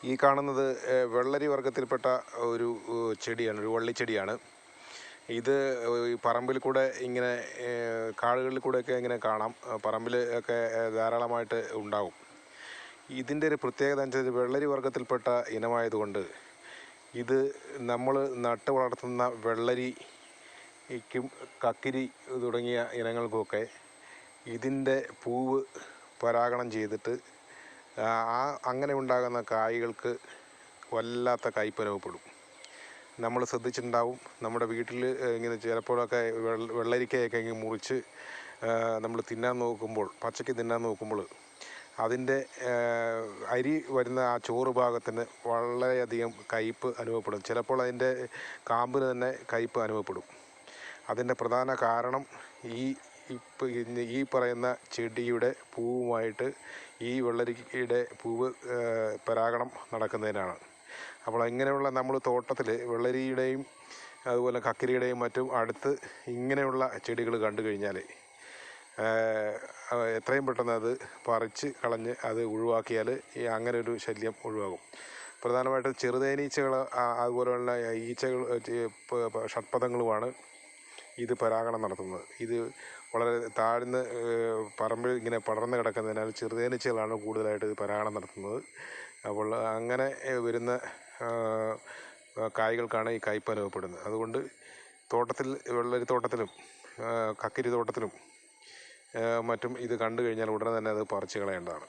ഈ കാണുന്നത് വെള്ളരി വർഗ്ഗത്തിൽപ്പെട്ട ഒരു ചെടിയാണ്, ഒരു വള്ളിച്ചെടിയാണ്. ഇത് ഈ പറമ്പിൽ കൂടെ ഇങ്ങനെ കാടുകളിൽ കൂടെയൊക്കെ ഇങ്ങനെ കാണാം. പറമ്പിൽ ഒക്കെ ധാരാളമായിട്ട് ഉണ്ടാകും. ഇതിൻ്റെ ഒരു പ്രത്യേകത എന്ന് വെച്ചാൽ വെള്ളരി വർഗ്ഗത്തിൽപ്പെട്ട ഇനമായതുകൊണ്ട് ഇത് നമ്മൾ നട്ട് വളർത്തുന്ന വെള്ളരിക്കും കക്കിരി തുടങ്ങിയ ഇനങ്ങൾക്കുമൊക്കെ ഇതിൻ്റെ പൂവ് പരാഗണം ചെയ്തിട്ട് അങ്ങനെ ഉണ്ടാകുന്ന കായ്കൾക്ക് വല്ലാത്ത കയ്പ്പ് അനുഭവപ്പെടും. നമ്മൾ ശ്രദ്ധിച്ചിട്ടുണ്ടാവും, നമ്മുടെ വീട്ടിൽ ഇങ്ങനെ ചിലപ്പോഴൊക്കെ വെള്ളരിക്കയൊക്കെ ഇങ്ങനെ മുറിച്ച് നമ്മൾ തിന്നാൻ നോക്കുമ്പോൾ, പച്ചയ്ക്ക് തിന്നാൻ നോക്കുമ്പോൾ അതിൻ്റെ അരി വരുന്ന ആ ചോറ് ഭാഗത്തിന് വളരെയധികം കയ്പ്പ് അനുഭവപ്പെടും. ചിലപ്പോൾ അതിൻ്റെ കാമ്പിന് തന്നെ കയ്പ്പ് അനുഭവപ്പെടും. അതിൻ്റെ പ്രധാന കാരണം ഈ പറയുന്ന ചെടിയുടെ പൂവുമായിട്ട് ഈ വെള്ളരിക്കയുടെ പൂവ് പരാഗണം നടക്കുന്നതിനാണ്. അപ്പോൾ ഇങ്ങനെയുള്ള നമ്മൾ തോട്ടത്തിൽ വെള്ളരിയുടെയും അതുപോലെ കക്കിരിയുടെയും മറ്റും അടുത്ത് ഇങ്ങനെയുള്ള ചെടികൾ കണ്ടു കഴിഞ്ഞാൽ എത്രയും പെട്ടെന്ന് അത് പറിച്ച് കളഞ്ഞ് അത് ഒഴിവാക്കിയാൽ അങ്ങനെ ഒരു ശല്യം ഒഴിവാകും. പ്രധാനമായിട്ടും ചെറുതേനീച്ചകൾ അതുപോലെയുള്ള ഈച്ചകൾ, ഷഡ്പദങ്ങളുമാണ് ഇത് പരാഗണം നടത്തുന്നത്. ഇത് വളരെ താഴ്ന്ന് പറമ്പിൽ ഇങ്ങനെ പടർന്ന് കിടക്കുന്നതിനാൽ ചെറുതേനീച്ചകളാണ് കൂടുതലായിട്ട് ഇത് പരാഗണം നടത്തുന്നത്. അപ്പോൾ അങ്ങനെ വരുന്ന കായ്കൾക്കാണ് ഈ കയ്പ്പ് അനുഭവപ്പെടുന്നത്. അതുകൊണ്ട് തോട്ടത്തിൽ, വെള്ളരി തോട്ടത്തിലും കക്കിരി തോട്ടത്തിലും മറ്റും ഇത് കണ്ടു കഴിഞ്ഞാൽ ഉടനെ തന്നെ അത് പറിച്ച് കളയേണ്ടതാണ്.